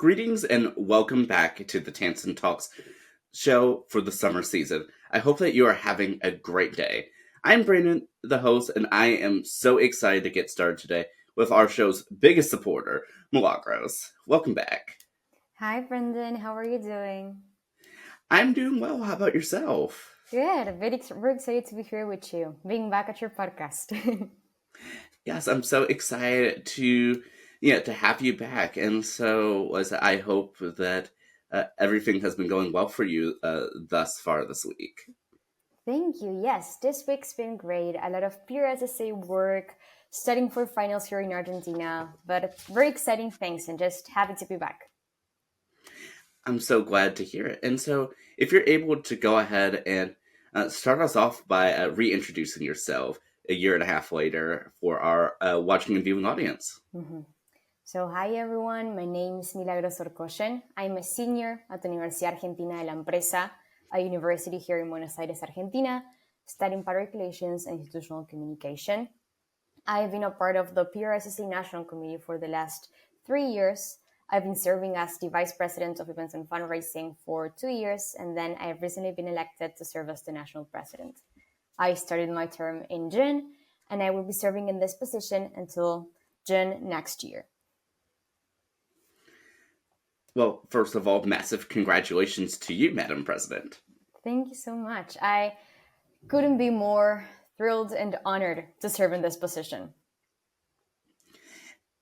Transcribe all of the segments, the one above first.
Greetings and welcome back to the Tansson Talks show for the summer season. I hope that you are having a great day. I'm Brandon, the host, and I am so excited to get started today with our show's biggest supporter, Milagros. Welcome back. Hi, Brendan. How are you doing? I'm doing well. How about yourself? Good. Very excited to be here with you, being back at your podcast. Yes, I'm so excited to have you back. And so, I hope that everything has been going well for you thus far this week. Thank you. Yes, this week's been great. A lot of PRSSA work, studying for finals here in Argentina, but very exciting things and just happy to be back. I'm so glad to hear it. And so, if you're able to go ahead and start us off by reintroducing yourself a year and a half later for our watching and viewing audience. Mhm. So, hi everyone. My name is Milagros Orcoyen. I'm a senior at the Universidad Argentina de la Empresa, a university here in Buenos Aires, Argentina, studying public relations and institutional communication. I've been a part of the PRSSA National Committee for the last 3 years. I've been serving as the Vice President of Events and Fundraising for 2 years, and then I've recently been elected to serve as the National President. I started my term in June, and I will be serving in this position until June next year. Well, first of all, massive congratulations to you, Madam President. Thank you so much. I couldn't be more thrilled and honored to serve in this position.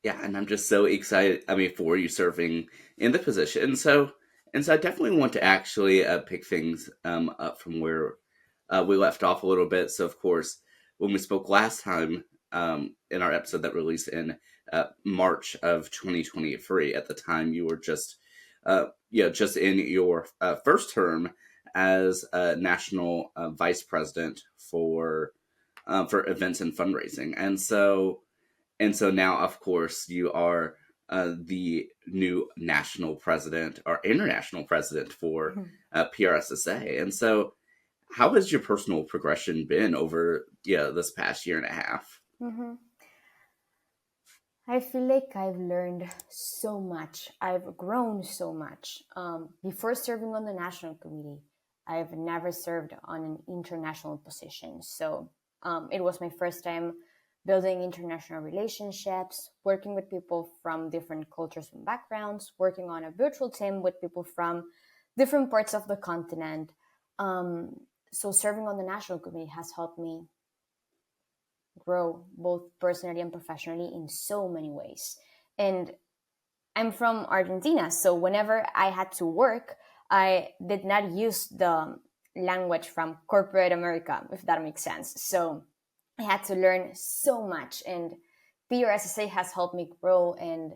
Yeah, and I'm just so excited. For you serving in the position. And so I definitely want to actually pick things up from where we left off a little bit. So, of course, when we spoke last time in our episode that released in March of 2023, at the time you were just in your first term as national vice president for events and fundraising, and so now, of course, you are the new national president or international president for PRSSA. And so, how has your personal progression been over this past year and a half? Mm-hmm. I feel like I've learned so much. I've grown so much. Before serving on the national committee, I've never served on an international position. So it was my first time building international relationships, working with people from different cultures and backgrounds, working on a virtual team with people from different parts of the continent. So serving on the national committee has helped me grow both personally and professionally in so many ways. And I'm from Argentina, so whenever I had to work, I did not use the language from corporate America, if that makes sense. So I had to learn so much, and PRSSA has helped me grow and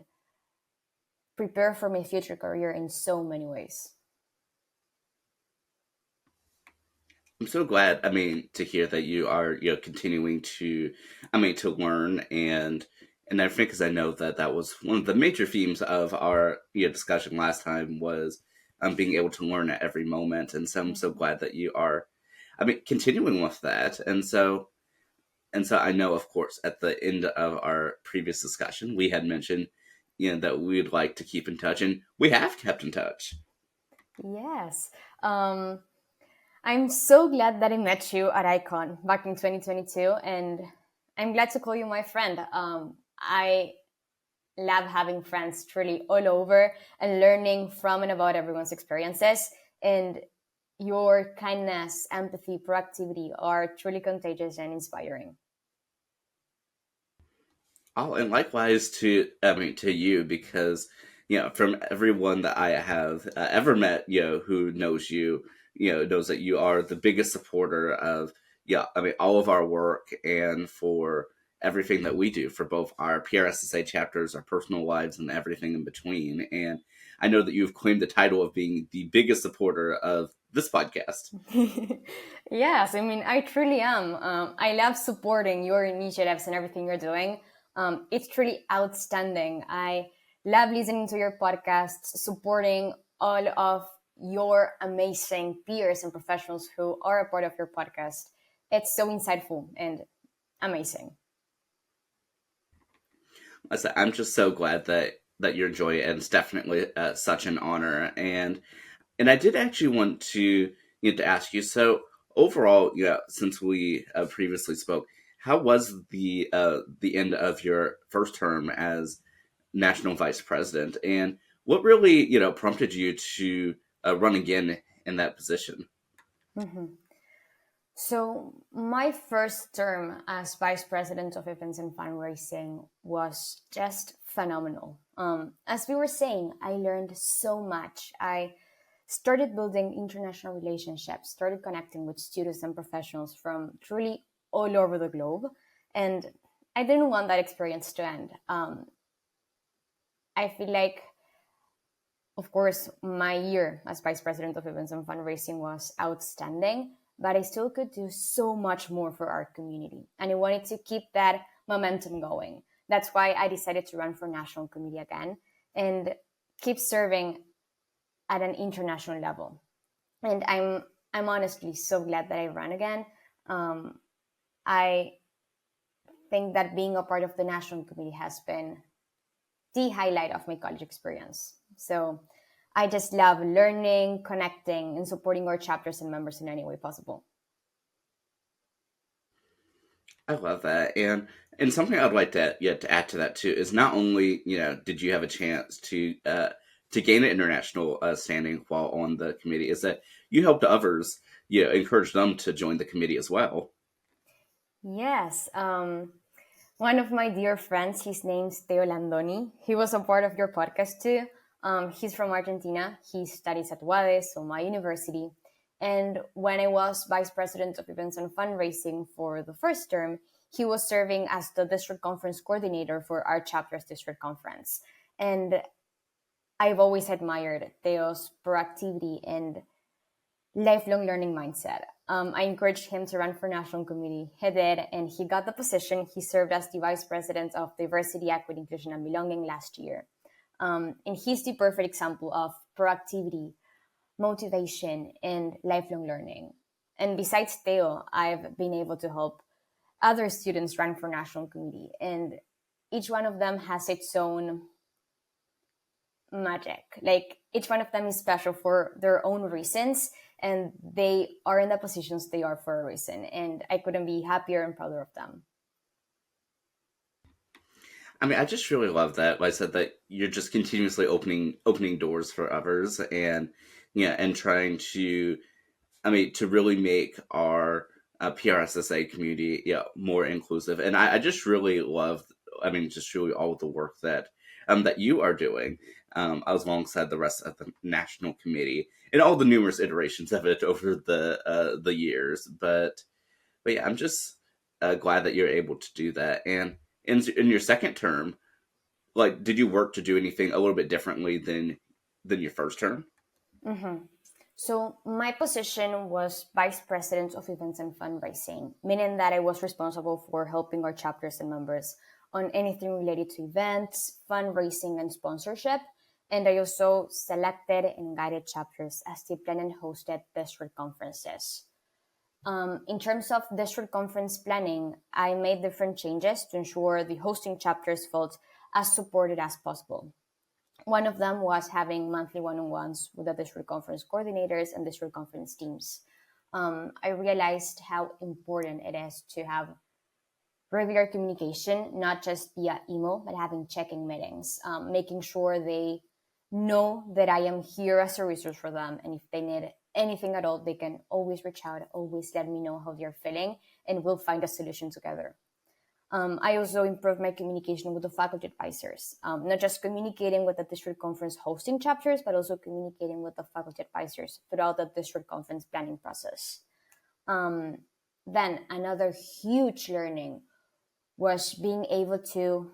prepare for my future career in so many ways. I'm so glad, to hear that you are, continuing to learn and everything, because I know that was one of the major themes of our discussion last time was being able to learn at every moment, and so I'm so glad that you are, continuing with that, and so I know, of course, at the end of our previous discussion, we had mentioned, that we'd like to keep in touch, and we have kept in touch. Yes. I'm so glad that I met you at Icon back in 2022, and I'm glad to call you my friend. I love having friends truly all over and learning from and about everyone's experiences. And your kindness, empathy, proactivity are truly contagious and inspiring. Oh, and likewise to you, because from everyone that I have ever met, who knows you, knows that you are the biggest supporter of all of our work and for everything that we do for both our PRSSA chapters, our personal lives, and everything in between. And I know that you've claimed the title of being the biggest supporter of this podcast. Yes, I mean, I truly am. I love supporting your initiatives and everything you're doing. It's truly outstanding. I love listening to your podcasts, supporting all of your amazing peers and professionals who are a part of your podcast. It's so insightful and amazing. I'm just so glad that you're enjoying it, and it's definitely such an honor. And I did actually want to to ask you. So overall, yeah, since we previously spoke, how was the end of your first term as national vice president, and what really prompted you to run again in that position? Mhm. So, my first term as vice president of events and fundraising was just phenomenal. As we were saying, I learned so much. I started building international relationships, started connecting with students and professionals from truly all over the globe. And I didn't want that experience to end. I feel like, of course, my year as vice president of events and fundraising was outstanding, but I still could do so much more for our community. And I wanted to keep that momentum going. That's why I decided to run for national committee again and keep serving at an international level. And I'm honestly so glad that I ran again. I think that being a part of the national committee has been the highlight of my college experience. So I just love learning, connecting, and supporting our chapters and members in any way possible. I love that, and something I'd like to add to that too is not only did you have a chance to gain an international standing while on the committee, is that you helped others, encourage them to join the committee as well. Yes. One of my dear friends, his name's Teo Landoni. He was a part of your podcast too. He's from Argentina. He studies at UADE, so my university. And when I was vice president of events and fundraising for the first term, he was serving as the district conference coordinator for our chapter's district conference. And I've always admired Teo's proactivity and lifelong learning mindset. I encouraged him to run for national committee. He did, and he got the position. He served as the vice president of diversity, equity, inclusion, and belonging last year. And he's the perfect example of proactivity, motivation, and lifelong learning. And besides Theo, I've been able to help other students run for national committee, and each one of them has its own magic. Like each one of them is special for their own reasons, and they are in the positions they are for a reason. And I couldn't be happier and prouder of them. I mean, I just really love that. Like I said, that you're just continuously opening doors for others, and and trying to, I mean, to really make our PRSSA community, more inclusive. And I just really love, I mean, just really all of the work that you are doing, as alongside the rest of the national committee and all the numerous iterations of it over the years. But yeah, I'm just glad that you're able to do that. And in your second term, like, did you work to do anything a little bit differently than your first term? Mm-hmm. So my position was vice president of events and fundraising, meaning that I was responsible for helping our chapters and members on anything related to events, fundraising, and sponsorship. And I also selected and guided chapters as they planned and hosted district conferences. In terms of district conference planning, I made different changes to ensure the hosting chapters felt as supported as possible. One of them was having monthly one-on-ones with the district conference coordinators and district conference teams. I realized how important it is to have regular communication, not just via email, but having check-in meetings, making sure they know that I am here as a resource for them. And if they need anything at all, they can always reach out, always let me know how they're feeling, and we'll find a solution together. I also improved my communication with the faculty advisors, not just communicating with the district conference hosting chapters, but also communicating with the faculty advisors throughout the district conference planning process. Then another huge learning was being able to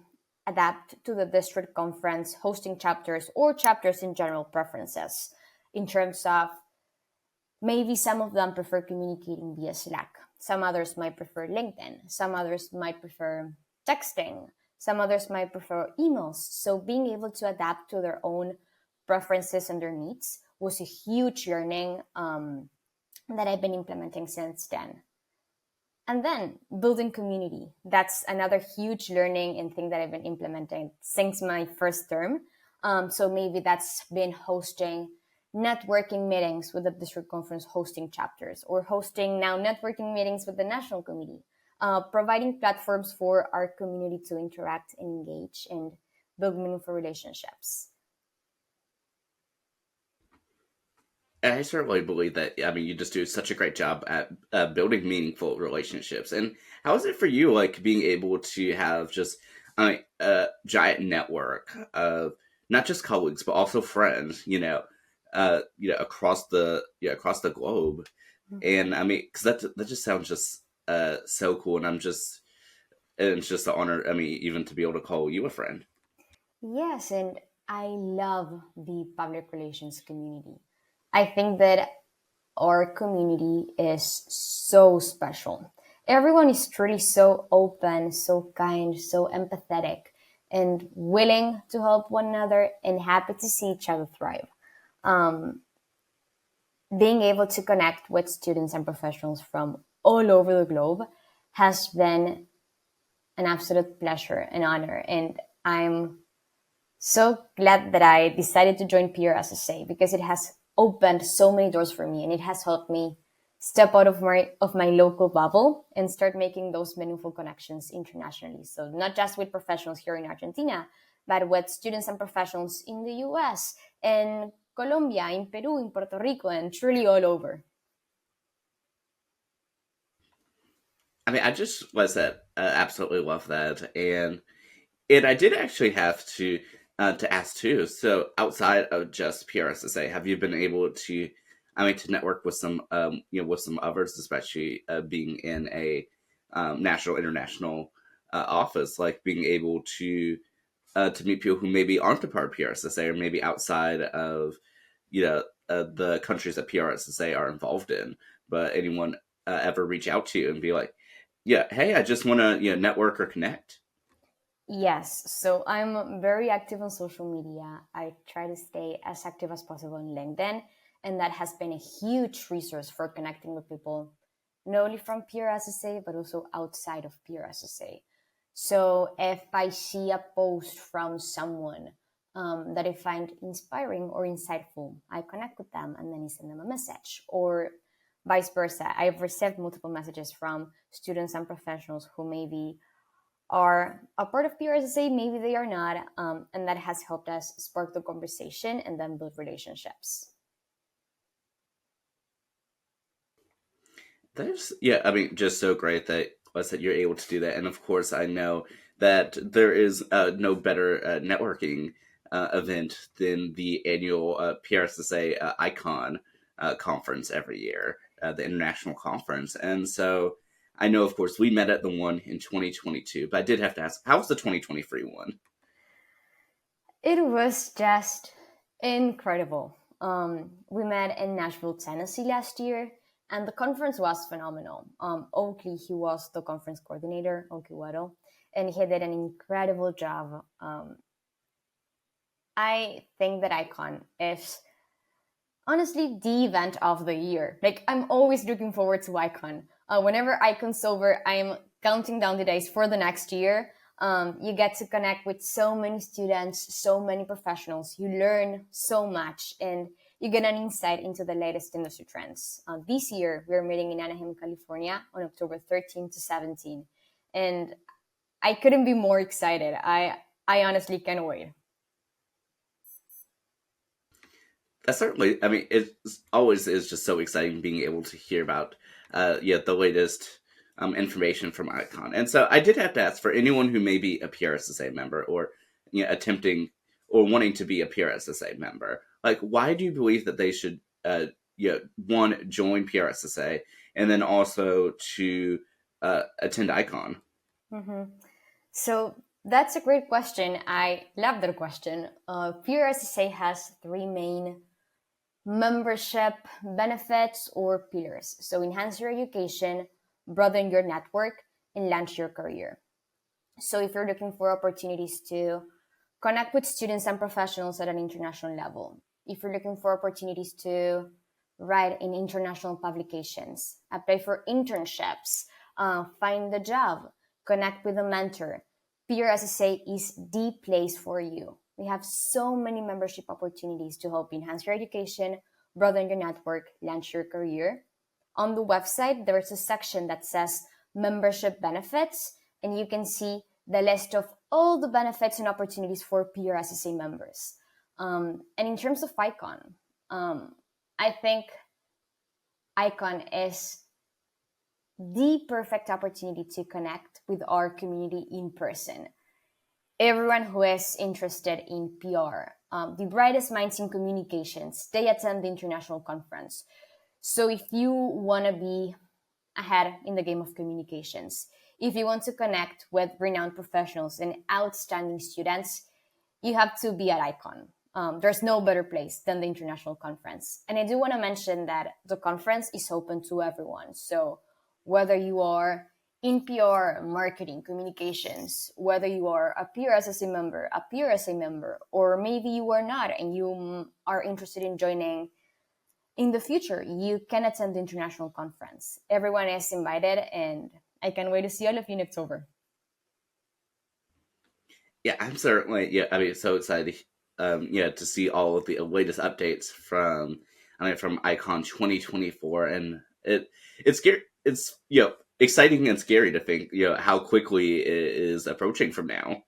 adapt to the district conference hosting chapters or chapters in general preferences in terms of maybe some of them prefer communicating via Slack. Some others might prefer LinkedIn. Some others might prefer texting. Some others might prefer emails. So being able to adapt to their own preferences and their needs was a huge learning that I've been implementing since then. And then building community. That's another huge learning and thing that I've been implementing since my first term. So maybe that's been hosting networking meetings with the district conference hosting chapters, or hosting now networking meetings with the national committee, providing platforms for our community to interact and engage and build meaningful relationships. And I certainly believe that. I mean, you just do such a great job at building meaningful relationships. And how is it for you, like being able to have just a giant network of not just colleagues but also friends, across the globe? And I mean, because that just sounds just so cool, and it's just an honor. I mean, even to be able to call you a friend. Yes, and I love the public relations community. I think that our community is so special. Everyone is truly so open, so kind, so empathetic, and willing to help one another and happy to see each other thrive. Um, Being able to connect with students and professionals from all over the globe has been an absolute pleasure and honor. And I'm so glad that I decided to join PRSSA because it has opened so many doors for me, and it has helped me step out of my local bubble and start making those meaningful connections internationally. So not just with professionals here in Argentina, but with students and professionals in the US, in Colombia, in Peru, in Puerto Rico, and truly all over. I mean, I just was that absolutely love that, and I did actually have to ask too. So outside of just PRSSA, have you been able to, I mean, to network with some with some others, especially being in a national international office, like being able to meet people who maybe aren't a part of PRSSA or maybe outside of the countries that PRSSA are involved in, but anyone ever reach out to you and be like, yeah, hey, I just want to network or connect. Yes, so I'm very active on social media. I try to stay as active as possible on LinkedIn, and that has been a huge resource for connecting with people, not only from PRSSA, but also outside of PRSSA. So if I see a post from someone that I find inspiring or insightful, I connect with them and then I send them a message, or vice versa. I've received multiple messages from students and professionals who maybe are a part of PRSSA, maybe they are not, and that has helped us spark the conversation and then build relationships. That's yeah. I mean, just so great that us that you're able to do that, and of course, I know that there is no better networking event than the annual PRSSA Icon conference every year, the international conference. And so, I know, of course, we met at the one in 2022, but I did have to ask, how was the 2023 one? It was just incredible. We met in Nashville, Tennessee last year, and the conference was phenomenal. Oakley, he was the conference coordinator, Oakley Waddle, and he did an incredible job. I think that Icon is honestly the event of the year. Like, I'm always looking forward to Icon. Whenever Icon's over, I'm counting down the days for the next year. You get to connect with so many students, so many professionals. You learn so much, and you get an insight into the latest industry trends. This year, we're meeting in Anaheim, California on October 13 to 17. And I couldn't be more excited. I honestly can't wait. That certainly, I mean, it always is just so exciting being able to hear about, the latest information from Icon. And so I did have to ask for anyone who may be a PRSSA member or attempting or wanting to be a PRSSA member, like, why do you believe that they should, one, join PRSSA and then also to attend Icon? hmm So that's a great question. I love that question. PRSSA has three main membership benefits or pillars. So enhance your education, broaden your network, and launch your career. So if you're looking for opportunities to connect with students and professionals at an international level, if you're looking for opportunities to write in international publications, apply for internships, find a job, connect with a mentor, PRSSA is the place for you. We have so many membership opportunities to help enhance your education, broaden your network, launch your career. On the website, there's a section that says membership benefits, and you can see the list of all the benefits and opportunities for PRSSA members. And in terms of Icon, I think Icon is the perfect opportunity to connect with our community in person. Everyone who is interested in PR, the brightest minds in communications, they attend the international conference. So if you want to be ahead in the game of communications, if you want to connect with renowned professionals and outstanding students, you have to be at Icon. There's no better place than the international conference. And I do want to mention that the conference is open to everyone. So whether you are in PR, marketing, communications, whether you are a PRSSA member, a PRSA member, or maybe you are not and you are interested in joining in the future, you can attend the international conference. Everyone is invited, and I can't wait to see all of you in October. Yeah, I'm certainly so excited to see all of the latest updates from Icon 2024, and it's scary. It's exciting and scary to think how quickly it is approaching from now.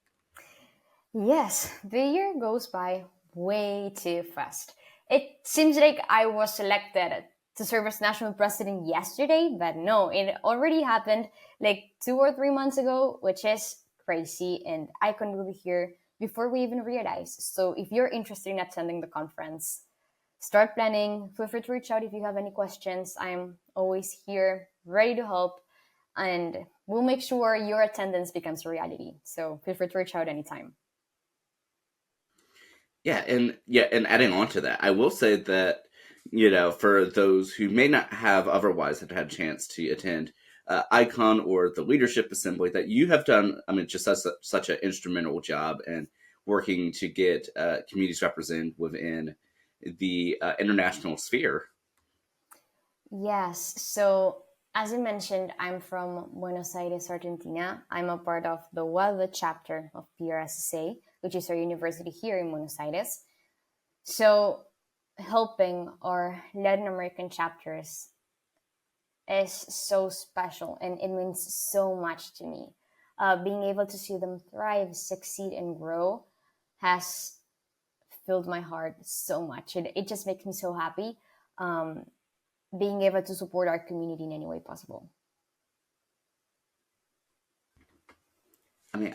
Yes, the year goes by way too fast. It seems like I was selected to serve as national president yesterday, but no, it already happened like 2 or 3 months ago, which is crazy, and Icon will be here before we even realize. So if you're interested in attending the conference, start planning. Feel free to reach out if you have any questions. I'm always here, ready to help, and we'll make sure your attendance becomes a reality. So feel free to reach out anytime. And adding on to that, I will say that for those who may not have otherwise have had a chance to attend Icon or the Leadership Assembly, that you have done, I mean, just such an instrumental job in working to get communities represented within the international sphere. Yes. So, as I mentioned, I'm from Buenos Aires, Argentina. I'm a part of the UADE chapter of PRSSA, which is our university here in Buenos Aires. So, helping our Latin American chapters is so special, and it means so much to me. Being able to see them thrive, succeed, and grow has filled my heart so much. It just makes me so happy. Being able to support our community in any way possible. I mean,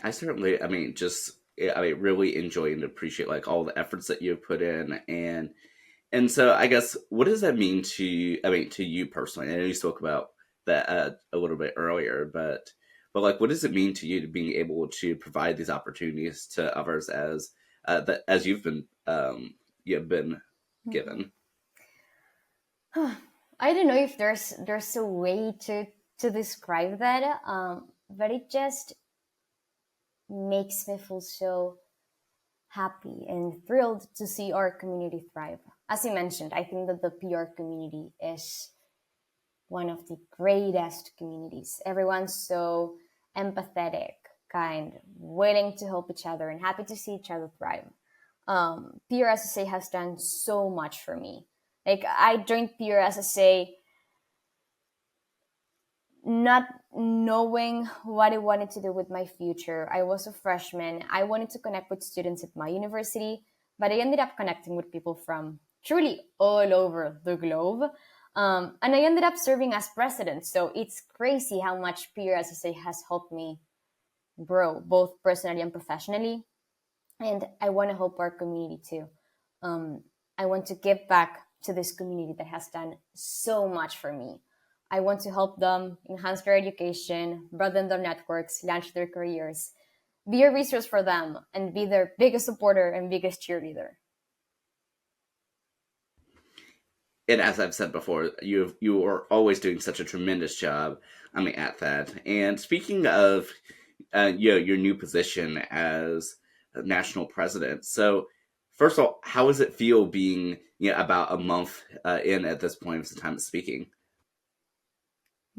really enjoy and appreciate like all the efforts that you've put in, and so I guess what does that mean to you personally? I know you spoke about that a little bit earlier, but like, what does it mean to you to being able to provide these opportunities to others as you've been given? I don't know if there's a way to describe that, but it just makes me feel so happy and thrilled to see our community thrive. As I mentioned, I think that the PR community is one of the greatest communities. Everyone's so empathetic, kind, willing to help each other, and happy to see each other thrive. PRSSA has done so much for me. Like, I joined PRSSA not knowing what I wanted to do with my future. I was a freshman. I wanted to connect with students at my university, but I ended up connecting with people from truly all over the globe. And I ended up serving as president. So it's crazy how much PRSSA has helped me grow, both personally and professionally. And I want to help our community too. I want to give back to this community that has done so much for me. I want to help them enhance their education, broaden their networks, launch their careers, be a resource for them, and be their biggest supporter and biggest cheerleader. And as I've said before, you are always doing such a tremendous job. I mean, at that. And speaking of, your new position as national president. So, first of all, how does it feel being about a month in at this point of the time of speaking?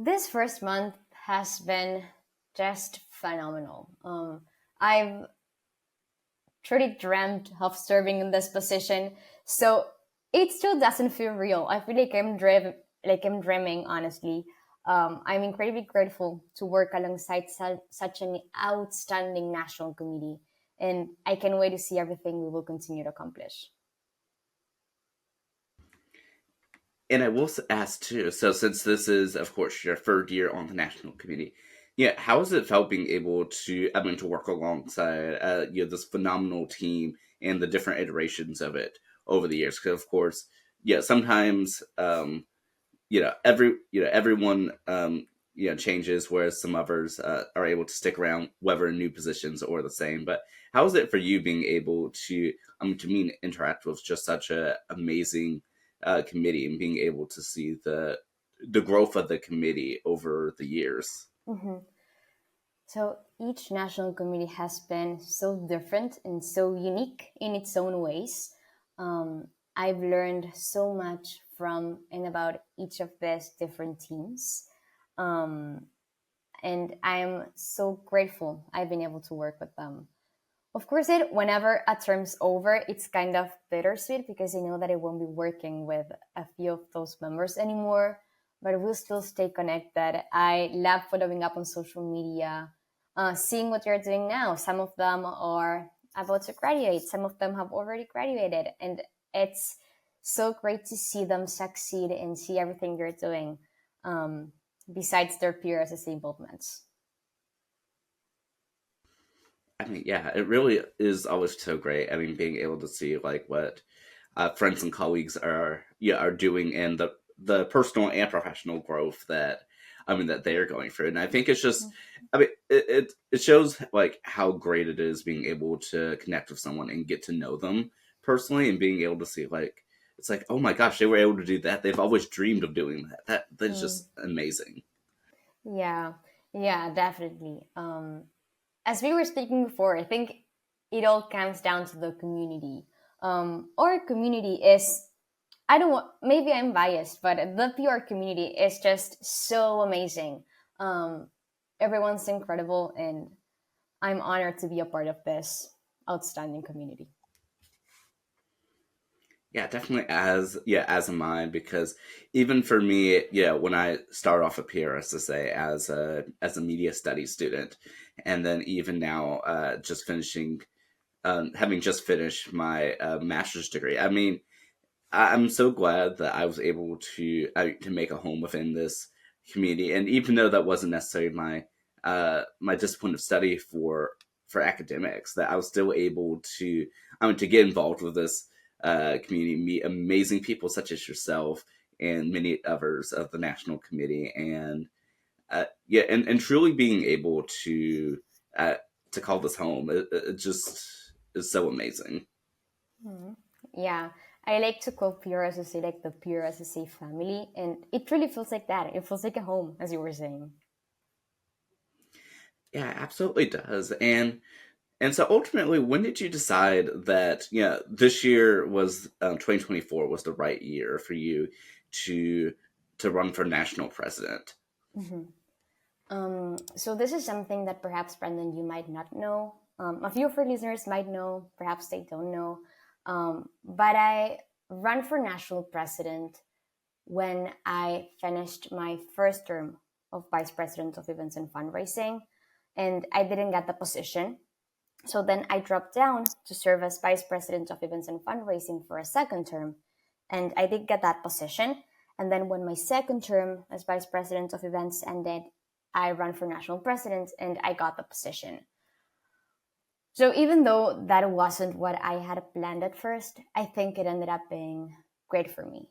This first month has been just phenomenal. I've truly dreamt of serving in this position. So it still doesn't feel real. I feel like I'm dreaming, honestly. I'm incredibly grateful to work alongside such an outstanding national committee, and I can't wait to see everything we will continue to accomplish. And I will ask too. So, since this is, of course, your third year on the national committee, yeah, how has it felt being able to, I mean, to work alongside, this phenomenal team and the different iterations of it over the years? Because, of course, yeah, sometimes, everyone, changes, whereas some others are able to stick around, whether in new positions or the same. But how is it for you being able to interact with just such a amazing committee and being able to see the growth of the committee over the years? Mhm. So each national committee has been so different and so unique in its own ways. I've learned so much from and about each of these different teams. Um, and I'm so grateful I've been able to work with them. Of course, whenever a term's over, it's kind of bittersweet because I know that I won't be working with a few of those members anymore, but we'll still stay connected. I love following up on social media, seeing what you're doing now. Some of them are about to graduate, some of them have already graduated, and it's so great to see them succeed and see everything they're doing, um, besides their PRSSA involvements. I mean, yeah, it really is always so great. I mean, being able to see like what friends and colleagues are doing, and the personal and professional growth that that they are going through. And I think it's just, I mean, it shows like how great it is being able to connect with someone and get to know them personally, and being able to see like it's like, oh my gosh, they were able to do that. They've always dreamed of doing that. That's Mm. just amazing. Yeah, yeah, definitely. As we were speaking before, I think it all comes down to the community. Our community is, I don't want, maybe I'm biased, but the PR community is just so amazing. Um, Everyone's incredible, and I'm honored to be a part of this outstanding community. Yeah, definitely as a mine, because even for me, yeah, when I started off at PRSSA as a media studies student, and then even now, just finishing, having just finished my master's degree. I mean, I'm so glad that I was able to make a home within this community, and even though that wasn't necessarily my discipline of study for academics, that I was still able to get involved with this community, meet amazing people such as yourself and many others of the national committee, and yeah, and truly being able uh, to call this home, it just is so amazing. Mhm. Yeah, I like to call PRSSA like the PRSSA family, and it really feels like that. It feels like a home, as you were saying. Yeah, it absolutely does. And so ultimately, when did you decide that this year was 2024 was the right year for you to run for national president? Mhm. So this is something that perhaps Brendan, you might not know. A few of our listeners might know, perhaps they don't know. But I ran for national president when I finished my first term of vice president of events and fundraising, and I didn't get the position. So then I dropped down to serve as vice president of events and fundraising for a second term, and I did get that position. And then when my second term as vice president of events ended, I ran for national president and I got the position. So even though that wasn't what I had planned at first, I think it ended up being great for me.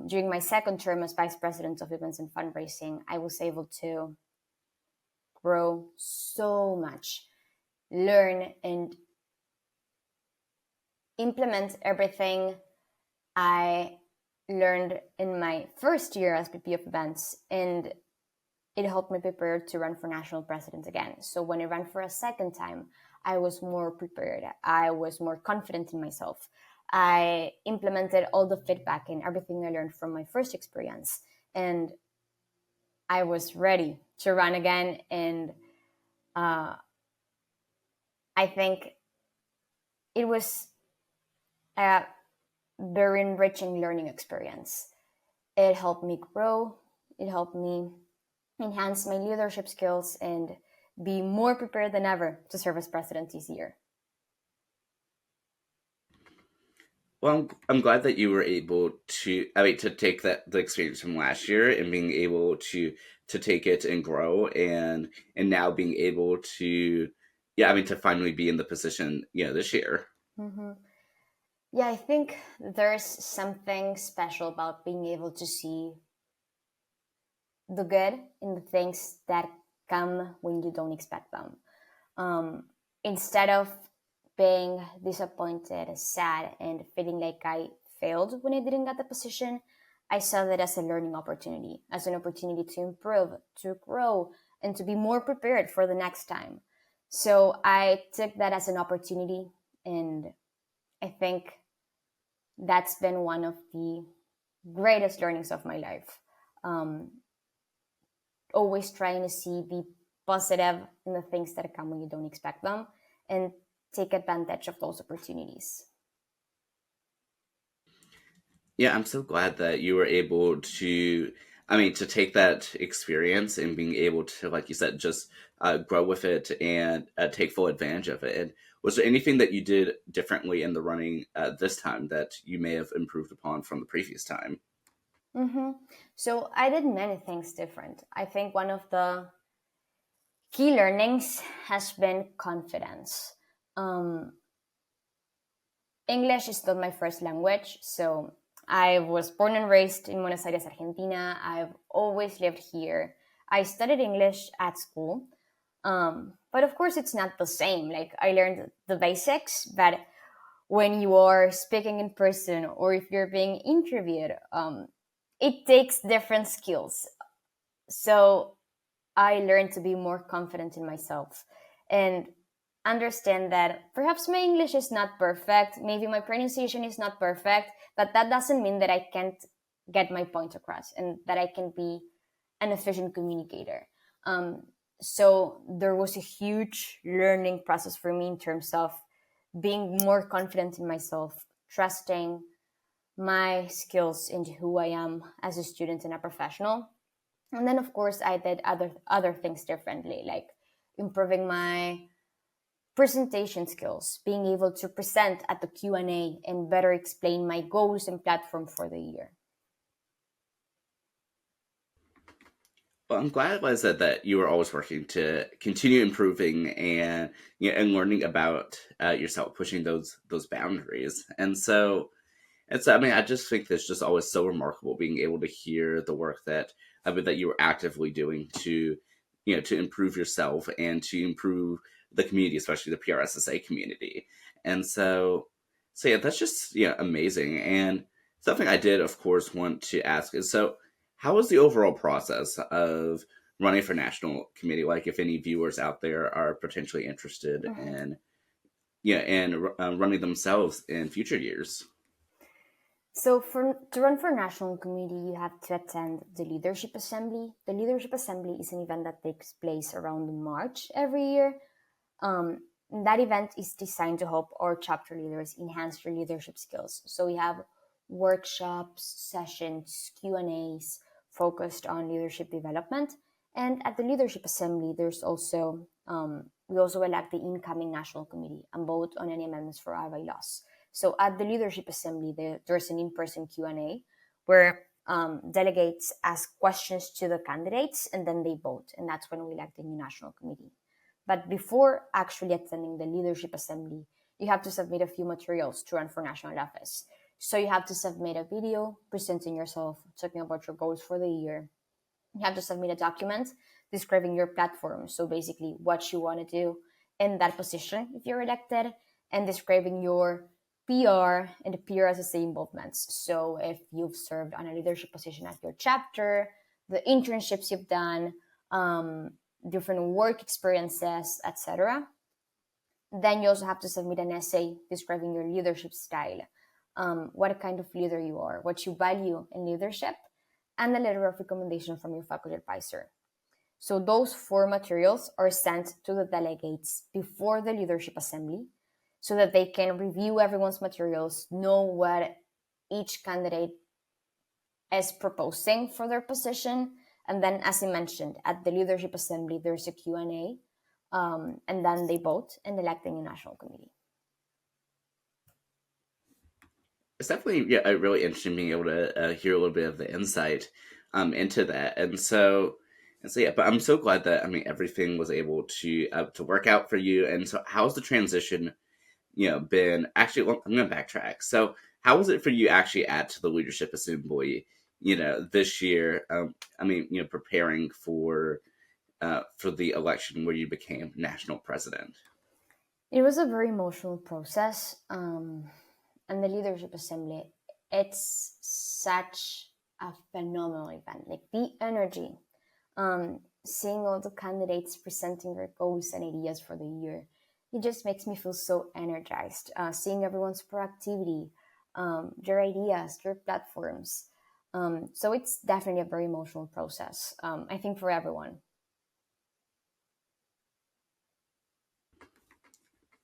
During my second term as vice president of events and fundraising, I was able to grow so much, learn and implement everything I learned in my first year as VP of events, and it helped me prepare to run for national president again. So when I ran for a second time, I was more prepared. I was more confident in myself. I implemented all the feedback and everything I learned from my first experience, and I was ready to run again. And uh, I think it was a very enriching learning experience. It helped me grow. It helped me enhance my leadership skills and be more prepared than ever to serve as president this year. Well, I'm glad that you were able to, I mean, to take the experience from last year and being able to take it and grow, and now being able to, yeah, I mean, to finally be in the position, this year. Mm-hmm. Yeah, I think there's something special about being able to see the good in the things that come when you don't expect them. Instead of being disappointed, sad, and feeling like I failed when I didn't get the position, I saw that as a learning opportunity, as an opportunity to improve, to grow, and to be more prepared for the next time. So I took that as an opportunity, and I think that's been one of the greatest learnings of my life. Um, Always trying to see the positive in the things that come when you don't expect them and take advantage of those opportunities. Yeah, I'm so glad that you were able to, I mean, to take that experience and being able to, like you said, just grow with it and take full advantage of it. And was there anything that you did differently in the running this time that you may have improved upon from the previous time? Mm-hmm. So I did many things different. I think one of the key learnings has been confidence. Um, English is not my first language, so I was born and raised in Buenos Aires, Argentina. I've always lived here. I studied English at school, but of course, it's not the same. Like, I learned the basics, but when you are speaking in person or if you're being interviewed, it takes different skills. So I learned to be more confident in myself and understand that perhaps my English is not perfect, maybe my pronunciation is not perfect, but that doesn't mean that I can't get my point across and that I can be an efficient communicator. So there was a huge learning process for me in terms of being more confident in myself, trusting my skills into who I am as a student and a professional. And then of course I did other things differently, like improving my presentation skills, being able to present at the Q&A and better explain my goals and platform for the year. Well, I'm glad, Liza, that you were always working to continue improving and and learning about yourself, pushing those boundaries. And so, I mean, I just think that's just always so remarkable being able to hear the work that I mean that you were actively doing to to improve yourself and to improve the community, especially the PRSSA community. And so yeah, that's just amazing. And something I did, of course, want to ask is, so how was the overall process of running for national committee? Like, if any viewers out there are potentially interested Mhm. in and running themselves in future years. So to run for national committee, you have to attend the Leadership Assembly. The Leadership Assembly is an event that takes place around March every year. That event is designed to help our chapter leaders enhance their leadership skills. So we have workshops, sessions, Q&As focused on leadership development. And at the Leadership Assembly, we also elect the incoming national committee and vote on any amendments for our bylaws. So at the Leadership Assembly, there's an in-person Q&A where delegates ask questions to the candidates and then they vote. And that's when we elect the new national committee. But before actually attending the Leadership Assembly, you have to submit a few materials to run for national office. So you have to submit a video presenting yourself, talking about your goals for the year. You have to submit a document describing your platform. So basically what you want to do in that position if you're elected, and describing your PR and the PRSSA involvements. So if you've served on a leadership position at your chapter, the internships you've done, different work experiences, etc. Then you also have to submit an essay describing your leadership style, what kind of leader you are, what you value in leadership, and a letter of recommendation from your faculty advisor. So those four materials are sent to the delegates before the Leadership Assembly. so that they can review everyone's materials, know what each candidate is proposing for their position. And then, as I mentioned, at the leadership assembly, there's a Q&A, and then they vote and elect a new national committee. It's definitely really interesting being able to hear a little bit of the insight into that, and so yeah. But I'm so glad that everything was able to work out for you. And so, how's the transition been? Actually, well, I'm going to backtrack. So, how was it for you actually add to the leadership assembly? This year. Preparing for the election where you became national president. It was a very emotional process. And the leadership assembly, it's such a phenomenal event. Like the energy, seeing all the candidates presenting their goals and ideas for the year, it just makes me feel so energized. Seeing everyone's proactivity, their ideas, their platforms. So it's definitely a very emotional process, I think, for everyone.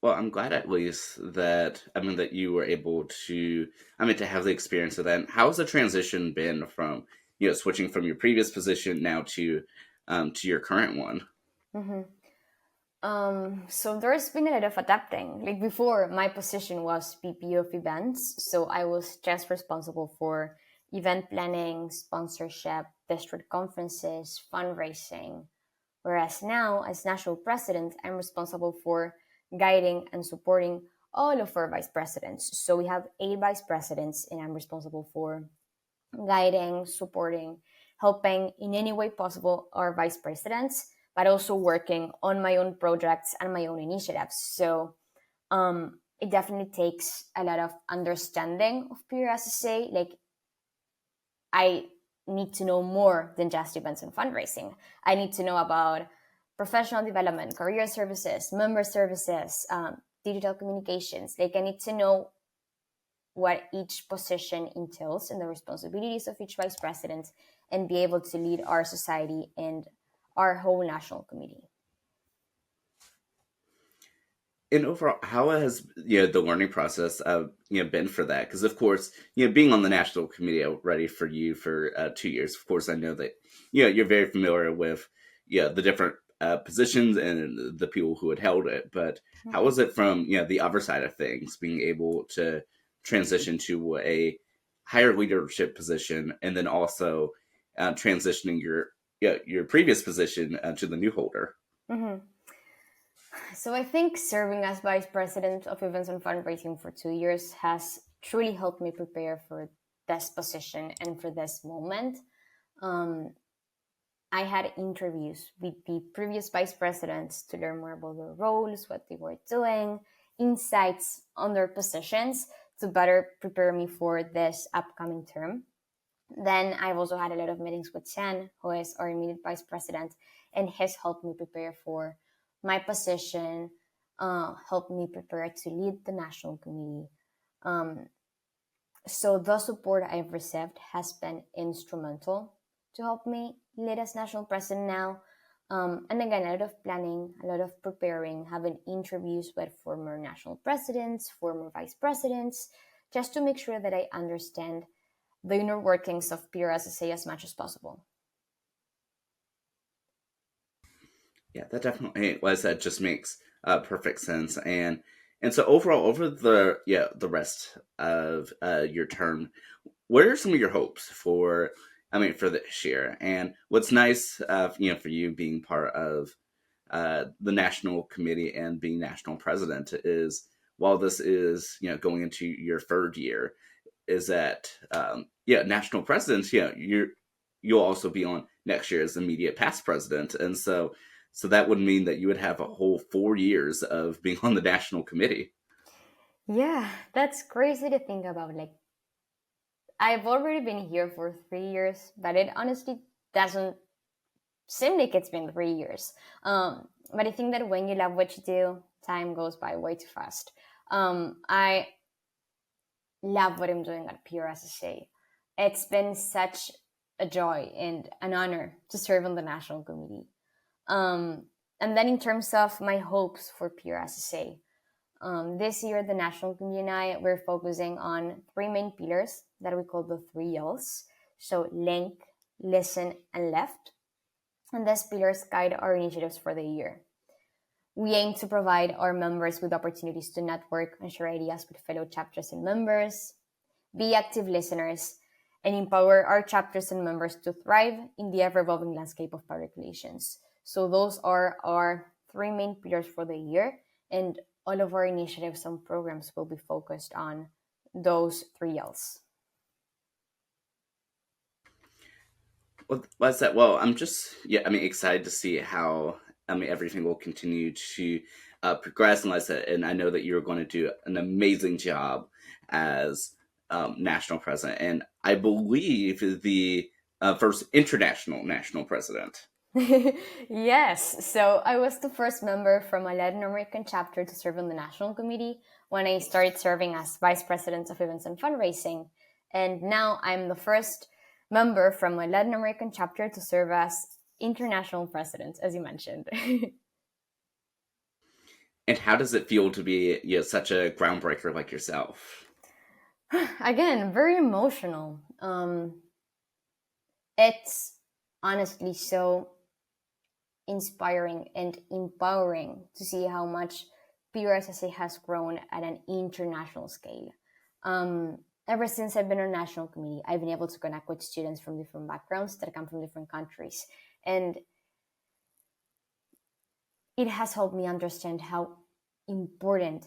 Well, I'm glad at least that that you were able to to have the experience of that. And how's the transition been from switching from your previous position now to your current one? Mm-hmm. So there's been a lot of adapting. Like before, my position was VP of events, so I was just responsible for event planning, sponsorship, district conferences, fundraising. Whereas now, as national president, I'm responsible for guiding and supporting all of our vice presidents. So we have 8 vice presidents, and I'm responsible for guiding, supporting, helping in any way possible our vice presidents, but also working on my own projects and my own initiatives. So it definitely takes a lot of understanding of PRSSA. Like I need to know more than just events and fundraising. I need to know about professional development, career services, member services, digital communications. Like I need to know what each position entails and the responsibilities of each vice president, and be able to lead our society and our whole national committee. And overall, how has the learning process been for that? Because of course, being on the national committee already for you for 2 years, of course, I know that you're very familiar with the different positions and the people who had held it. But how was it from the other side of things, being able to transition to a higher leadership position, and then also transitioning your previous position to the new holder? Mm-hmm. So I think serving as vice president of events and fundraising for 2 years has truly helped me prepare for this position and for this moment. Um, I had interviews with the previous vice presidents to learn more about their roles, what they were doing, insights on their positions to better prepare me for this upcoming term. Then I've also had a lot of meetings with Chen, who is our immediate vice president, and has helped me prepare for my position, helped me prepare to lead the national committee. Um, so the support I've received has been instrumental to help me lead as national president now. And again, a lot of planning, a lot of preparing, having interviews with former national presidents, former vice presidents, just to make sure that I understand the inner workings of PRSSA as much as possible. Yeah, that definitely, was that just makes perfect sense. And so overall, over the rest of your term, what are some of your hopes for for this year? And what's nice, for you being part of the national committee and being national president is, while this is going into your third year, is that national presidents, you'll also be on next year as immediate past president. And so that would mean that you would have a whole 4 years of being on the national committee. Yeah, that's crazy to think about. Like, I've already been here for 3 years, but it honestly doesn't seem like it's been 3 years. But I think that when you love what you do, time goes by way too fast. I love what I'm doing at PRSSA. It's been such a joy and an honor to serve on the national committee. And then in terms of my hopes for PRSSA, This year, the National Committee and I, we're focusing on three main pillars that we call the 3 Ls. So link, listen, and left. And these pillars guide our initiatives for the year. We aim to provide our members with opportunities to network and share ideas with fellow chapters and members, be active listeners, and empower our chapters and members to thrive in the ever-evolving landscape of public relations. So those are our three main pillars for the year, and all of our initiatives and programs will be focused on those 3 Ls. Well, why is that? Well, I'm just excited to see how everything will continue to progress, and I know that you're going to do an amazing job as national president, and I believe the first international national president. Yes, so I was the first member from a Latin American chapter to serve on the National Committee when I started serving as Vice President of Events and Fundraising. And now I'm the first member from a Latin American chapter to serve as International President, as you mentioned. And how does it feel to be such a groundbreaker like yourself? Again, very emotional. It's honestly so inspiring and empowering to see how much PRSSA has grown at an international scale. Ever since I've been on national committee, I've been able to connect with students from different backgrounds that come from different countries. And it has helped me understand how important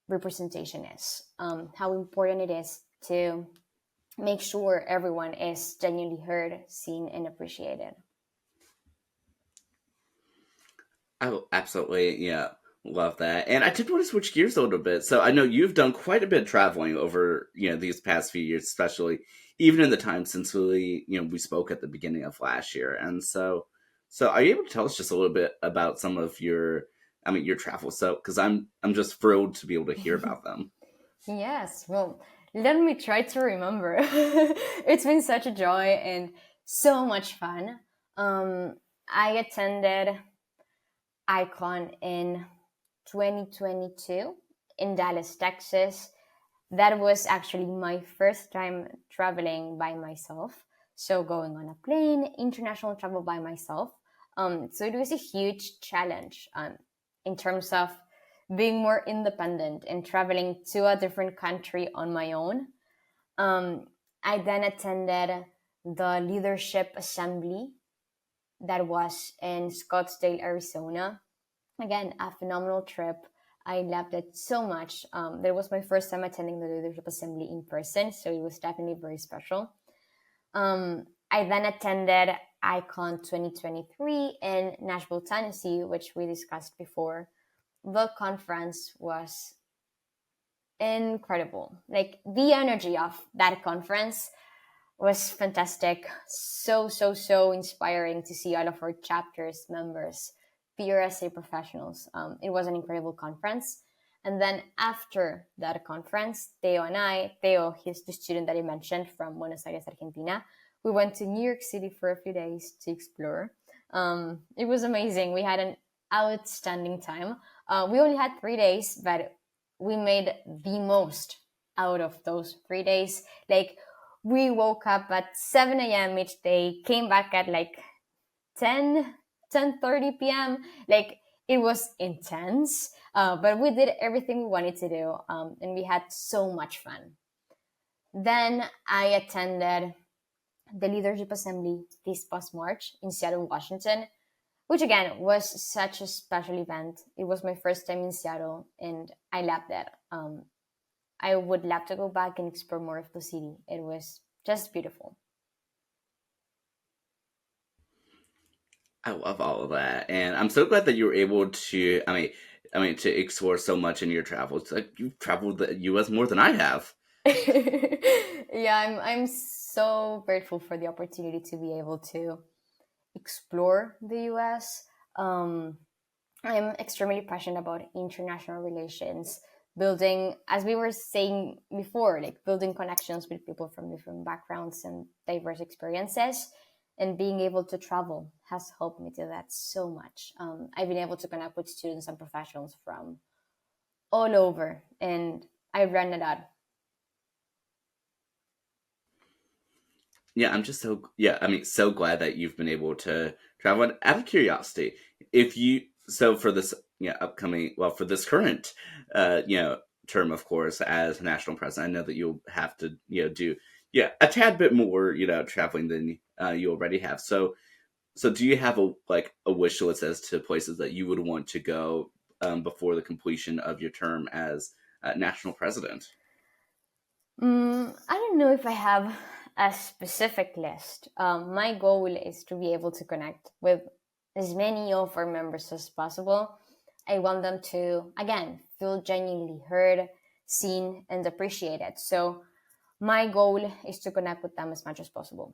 representation is, how important it is to make sure everyone is genuinely heard, seen, and appreciated. I absolutely, love that. And I did want to switch gears a little bit. So I know you've done quite a bit of traveling over, these past few years, especially even in the time since we spoke at the beginning of last year. And so are you able to tell us just a little bit about some of your travels? So, because I'm just thrilled to be able to hear about them. Yes, well, let me try to remember. It's been such a joy and so much fun. I attended Icon in 2022 in Dallas, Texas. That was actually my first time traveling by myself. So going on a plane, international travel by myself. So it was a huge challenge in terms of being more independent and traveling to a different country on my own. I then attended the Leadership Assembly that was in Scottsdale, Arizona. Again, a phenomenal trip. I loved it so much. That was my first time attending the Leadership Assembly in person, so it was definitely very special. I then attended ICON 2023 in Nashville, Tennessee, which we discussed before. The conference was incredible. Like, the energy of that conference was fantastic. So inspiring to see all of our chapters, members, PRSA professionals. It was an incredible conference. And then after that conference, Theo, he's the student that I mentioned from Buenos Aires, Argentina, we went to New York City for a few days to explore. It was amazing. We had an outstanding time. We only had 3 days, but we made the most out of those 3 days. Like, we woke up at 7 a.m. each day, came back at like 10:30 p.m. Like, it was intense, but we did everything we wanted to do, and we had so much fun. Then I attended the Leadership Assembly this past March in Seattle, Washington, which again was such a special event. It was my first time in Seattle, and I loved it. I would love to go back and explore more of the city. It was just beautiful. I love all of that, and I'm so glad that you were able to. To explore so much in your travels. Like, you've traveled the U.S. more than I have. Yeah, I'm so grateful for the opportunity to be able to explore the U.S. I'm extremely passionate about international relations, building, as we were saying before, like building connections with people from different backgrounds and diverse experiences. And being able to travel has helped me do that so much. I've been able to connect with students and professionals from all over, and I ran it out. Yeah, I'm just so yeah. I mean, so glad that you've been able to travel. And out of curiosity, if you so for this upcoming for this current term, of course, as national president, I know that you'll have to do a tad bit more traveling than you already have. So do you have a wish list as to places that you would want to go before the completion of your term as national president? I don't know if I have a specific list. My goal is to be able to connect with as many of our members as possible. I want them to, again, feel genuinely heard, seen, and appreciated. So my goal is to connect with them as much as possible,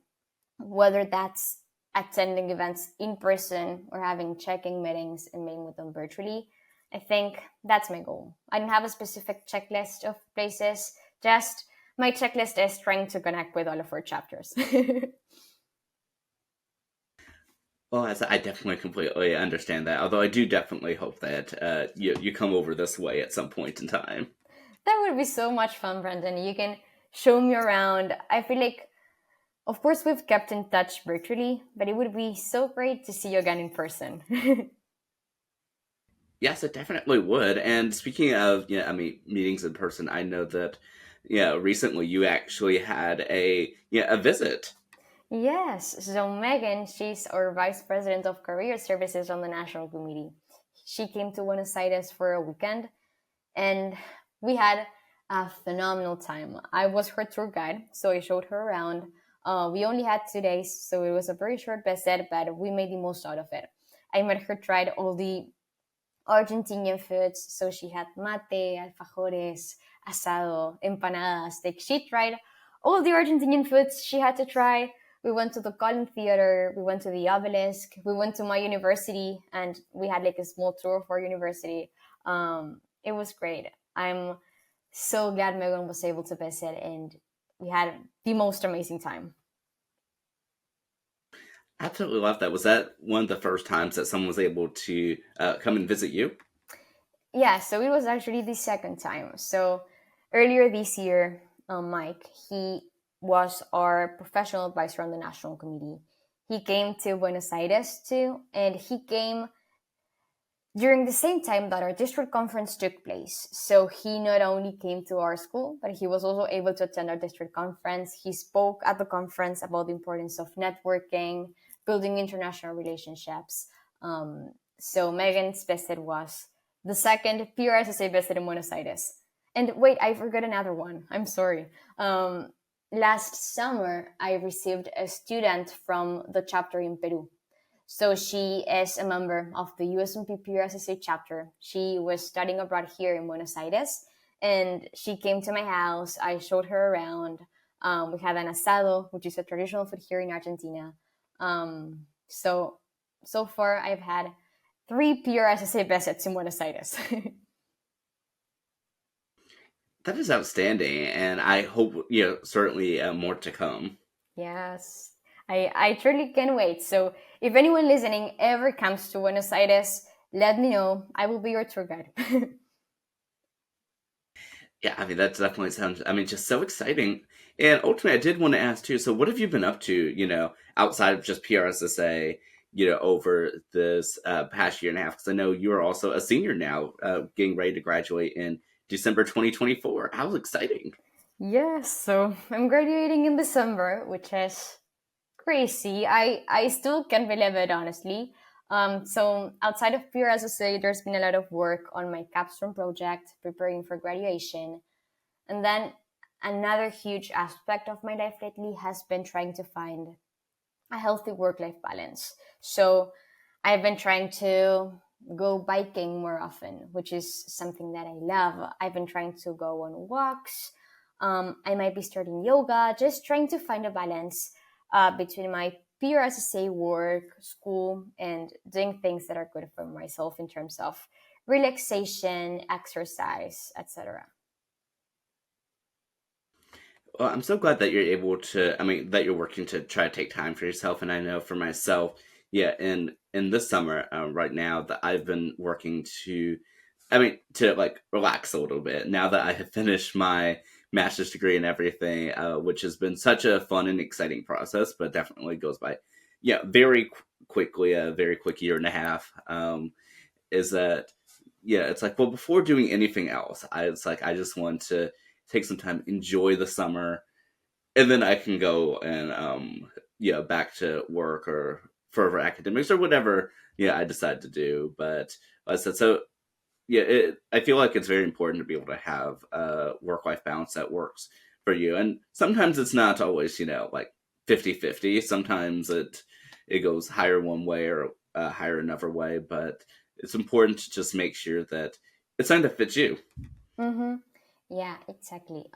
whether that's attending events in person or having checking meetings and meeting with them virtually. I think that's my goal. I don't have a specific checklist of places, just my checklist is trying to connect with all of our chapters. Well, I definitely completely understand that. Although I do definitely hope that you come over this way at some point in time. That would be so much fun, Brandon. You can show me around. I feel like, of course, we've kept in touch virtually, but it would be so great to see you again in person. Yes, it definitely would. And speaking of, I mean, meetings in person, I know that, recently you actually had a visit. Yes, so Megan, she's our Vice President of Career Services on the National Committee. She came to Buenos Aires for a weekend, and we had a phenomenal time. I was her tour guide, so I showed her around. We only had 2 days, so it was a very short visit, but we made the most out of it. I made her try all the Argentinian foods, so she had mate, alfajores, asado, empanadas. Like she tried all the Argentinian foods she had to try. We went to the Colin Theater, we went to the Obelisk, we went to my university, and we had like a small tour of our university. It was great. I'm so glad Megan was able to visit, and we had the most amazing time. Absolutely love that. Was that one of the first times that someone was able to come and visit you? Yeah, so it was actually the second time. So earlier this year, Mike, he was our professional advisor on the national committee. He came to Buenos Aires too, and he came during the same time that our district conference took place. So he not only came to our school, but he was also able to attend our district conference. He spoke at the conference about the importance of networking, building international relationships. So Megan's visit was the second PRSSA visit in Buenos Aires. And wait, I forgot another one. I'm sorry. Last summer, I received a student from the chapter in Peru. So she is a member of the USMP PRSSA chapter. She was studying abroad here in Buenos Aires, and she came to my house. I showed her around. We had an asado, which is a traditional food here in Argentina. So far, I've had 3 PRSSA visits in Buenos Aires. That is outstanding, and I hope certainly more to come. Yes, I truly can't wait. So if anyone listening ever comes to Buenos Aires, let me know. I will be your tour guide. Yeah, I mean that definitely sounds. I mean, just so exciting. And ultimately, I did want to ask too. So, what have you been up to? Outside of just PRSSA, over this past year and a half. Because I know you are also a senior now, getting ready to graduate in December 2024. How exciting! Yes, so I'm graduating in December, which is crazy. I still can't believe it, honestly. So outside of Pure as I say, there's been a lot of work on my capstone project, preparing for graduation. And then another huge aspect of my life lately has been trying to find a healthy work-life balance. So I've been trying to go biking more often, which is something that I love. I've been trying to go on walks. I might be starting yoga, just trying to find a balance between my PRSSA work, school, and doing things that are good for myself in terms of relaxation, exercise, etc. Well, I'm so glad that you're able to. I mean, that you're working to try to take time for yourself. And I know for myself, in this summer, right now, that I've been working to I mean, to like relax a little bit now that I have finished my master's degree and everything, which has been such a fun and exciting process, but definitely goes by, yeah, very quickly, a very quick year and a half. Is that, yeah, it's like, well, before doing anything else, it's like I just want to take some time, enjoy the summer, and then I can go and yeah, back to work or further academics or whatever, yeah, I decide to do. But like I said, so yeah, I feel like it's very important to be able to have a work life balance that works for you. And sometimes it's not always, like 50-50. Sometimes it goes higher one way or higher another way. But it's important to just make sure that it's something that fits you. Mm-hmm. Yeah, exactly.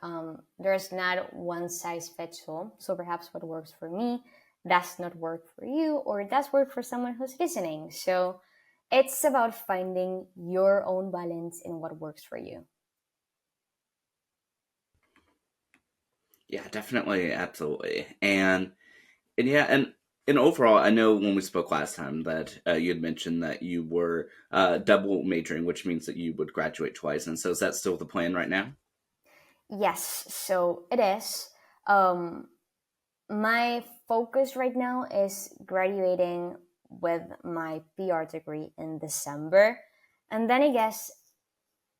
There's not one size fits all. So perhaps what works for me does not work for you, or it does work for someone who's listening. So it's about finding your own balance in what works for you. Yeah, definitely, absolutely. And yeah, and overall, I know when we spoke last time that you had mentioned that you were double majoring, which means that you would graduate twice. And so is that still the plan right now? Yes, so it is. Um, my focus right now is graduating with my PR degree in December. And then I guess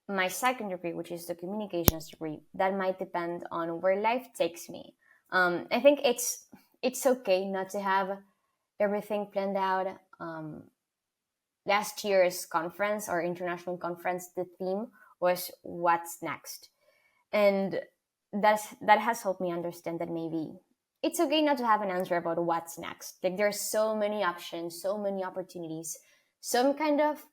my second degree, which is the communications degree, that might depend on where life takes me. I think it's okay not to have everything planned out. Last year's conference or international conference, the theme was "What's next," and that has helped me understand that maybe it's okay not to have an answer about what's next. Like there's so many options, so many opportunities. So I'm kind of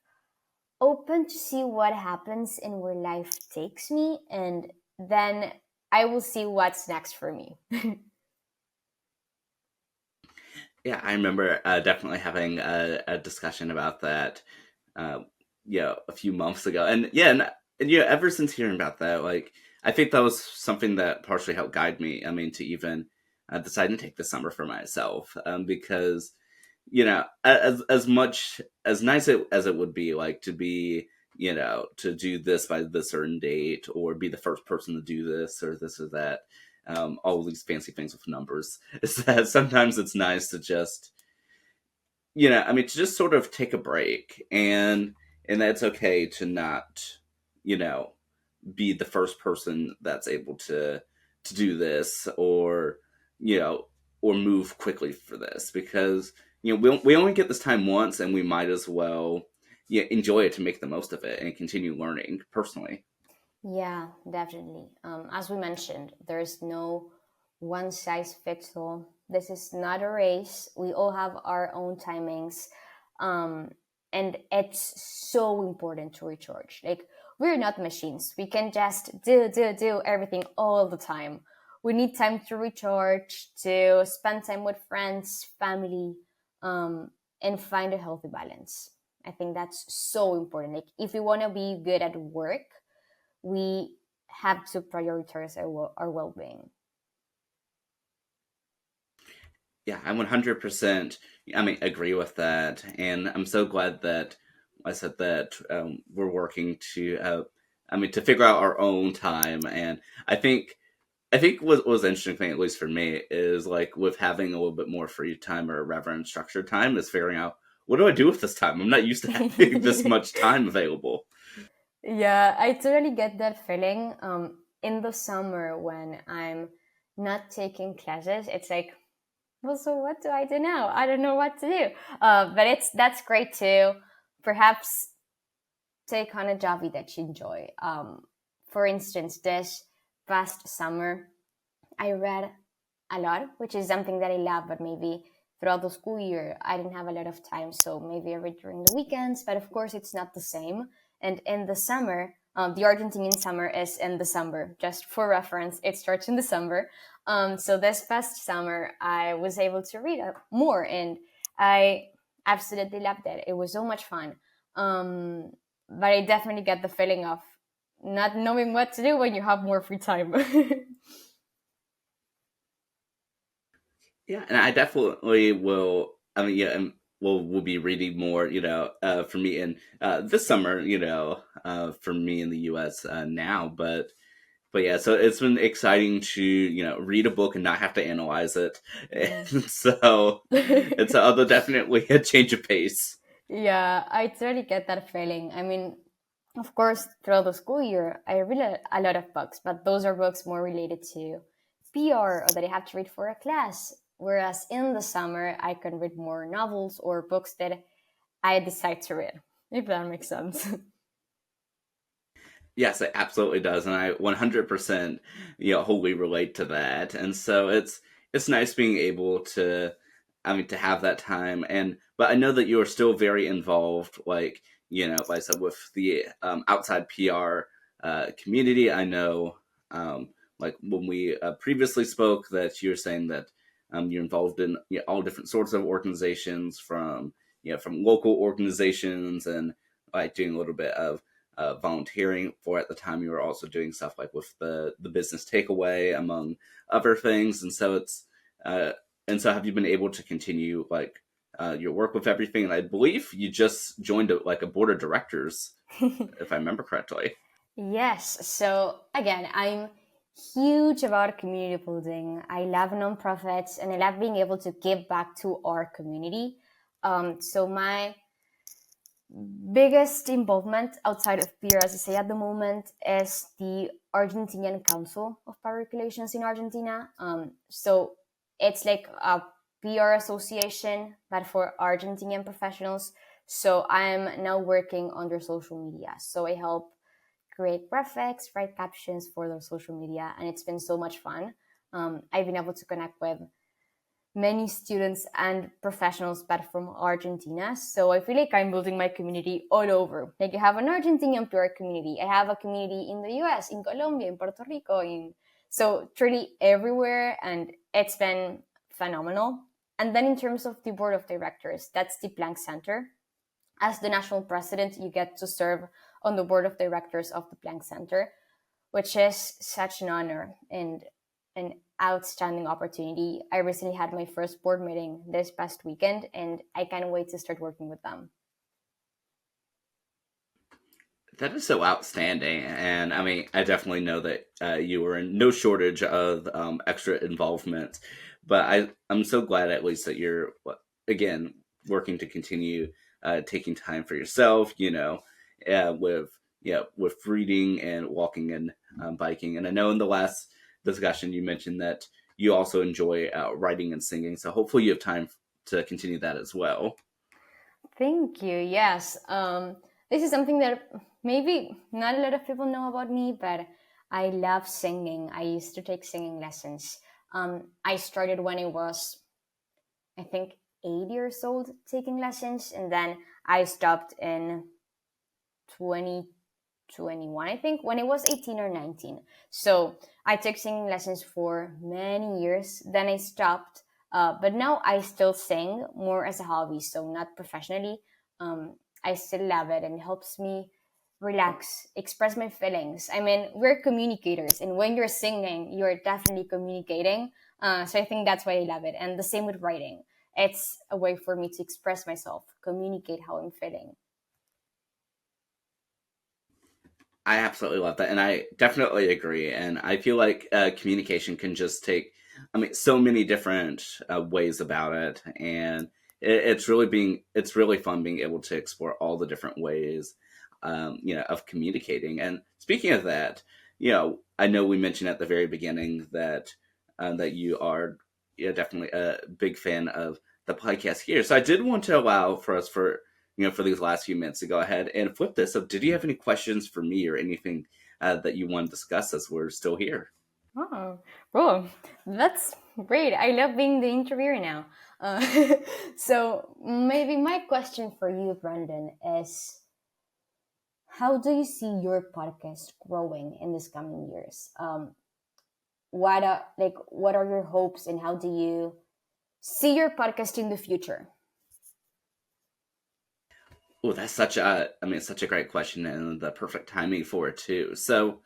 open to see what happens and where life takes me, and then I will see what's next for me. Yeah, I remember definitely having a discussion about that, uh, yeah, a few months ago, and yeah, and yeah, ever since hearing about that, like I think that was something that partially helped guide me. I mean, to even decide to take the summer for myself, because as much as nice as it would be, like to be, to do this by this certain date or be the first person to do this or that, all these fancy things with numbers, is that sometimes it's nice to just, I mean, to just sort of take a break, and that's okay to not, you know, be the first person that's able to do this, or you know or move quickly for this, because we only get this time once, and we might as well, yeah, enjoy it to make the most of it and continue learning personally. Yeah, definitely. As we mentioned, there is no one size fits all. This is not a race. We all have our own timings. Um, and it's so important to recharge. Like, we're not machines. We can just do everything all the time. We need time to recharge, to spend time with friends, family, and find a healthy balance. I think that's so important. Like, if we want to be good at work, we have to prioritize our well-being. Yeah, I 100%, I mean, agree with that, and I'm so glad that I said that, we're working to, I mean, to figure out our own time. And I think I think what was interesting thing, at least for me, is like with having a little bit more free time or rather unstructured time, is figuring out, what do I do with this time? I'm not used to having this much time available. Yeah, I totally get that feeling. In the summer when I'm not taking classes, it's like, well, so what do I do now? I don't know what to do. But that's great too. Perhaps take on a hobby that you enjoy. For instance, this past summer, I read a lot, which is something that I love, but maybe throughout the school year, I didn't have a lot of time. So maybe I read during the weekends, but of course, it's not the same. And in the summer, the Argentinian summer is in December. Just for reference, it starts in December. So this past summer, I was able to read more, and I absolutely loved it. It was so much fun. Um, but I definitely get the feeling of not knowing what to do when you have more free time. Yeah, and I definitely will. I mean, yeah, and will be reading more, for me in this summer, for me in the U.S. Now, but yeah, so it's been exciting to read a book and not have to analyze it, Mm. and so it's although definitely a change of pace. Yeah, I totally get that feeling. I mean, of course, throughout the school year, I read a lot of books, but those are books more related to PR or that I have to read for a class. Whereas in the summer, I can read more novels or books that I decide to read, if that makes sense. Yes, it absolutely does, and I 100% wholly relate to that. And so it's nice being able to, I mean, to have that time. And but I know that you are still very involved, like like I said, with the outside PR community. I know, like when we previously spoke, that you're saying that you're involved in all different sorts of organizations, from from local organizations, and like doing a little bit of volunteering for. At the time, you were also doing stuff like with the business takeaway, among other things. And so uh, have you been able to continue like your work with everything? And I believe you just joined like a board of directors, if I remember correctly. Yes. So again, I'm huge about community building. I love nonprofits and I love being able to give back to our community. So my biggest involvement outside of PRSSA at the moment is the Argentinian Council of Power Regulations in Argentina. So it's like a PR association, but for Argentinian professionals. So I'm now working on their social media. So I help create graphics, write captions for their social media, and it's been so much fun. I've been able to connect with many students and professionals but from Argentina. So I feel like I'm building my community all over. Like I have an Argentinian PR community. I have a community in the US, in Colombia, in Puerto Rico, so truly everywhere, and it's been phenomenal. And then in terms of the board of directors, that's the Planck Center. As the national president, you get to serve on the board of directors of the Planck Center, which is such an honor and an outstanding opportunity. I recently had my first board meeting this past weekend, and I can't wait to start working with them. That is so outstanding, and I mean, I definitely know that you were in no shortage of extra involvement. But I'm so glad at least that you're again working to continue taking time for yourself. With with reading and walking and biking. And I know in the last discussion you mentioned that you also enjoy writing and singing. So hopefully you have time to continue that as well. Thank you. Yes. This is something that maybe not a lot of people know about me, but I love singing. I used to take singing lessons. I started when I was, I think, 8 years old taking lessons, and then I stopped in 2021, I think, when I was 18 or 19. So I took singing lessons for many years. Then I stopped. But now I still sing more as a hobby, so not professionally. I still love it and it helps me relax, express my feelings. I mean, we're communicators, and when you're singing, you're definitely communicating. So I think that's why I love it. And the same with writing. It's a way for me to express myself, communicate how I'm feeling. I absolutely love that, and I definitely agree. And I feel like communication can just take, I mean, so many different ways about it, and it's really fun being able to explore all the different ways, of communicating. And speaking of that, I know we mentioned at the very beginning that that you are, definitely a big fan of the podcast here. So I did want to allow for us for these last few minutes to go ahead and flip this. So, did you have any questions for me or anything that you want to discuss as we're still here? Oh, well, that's great. I love being the interviewer now. Uh, so maybe my question for you, Brandon, is how do you see your podcast growing in these coming years? What are your hopes, and how do you see your podcast in the future? Oh, that's such a great question and the perfect timing for it too. So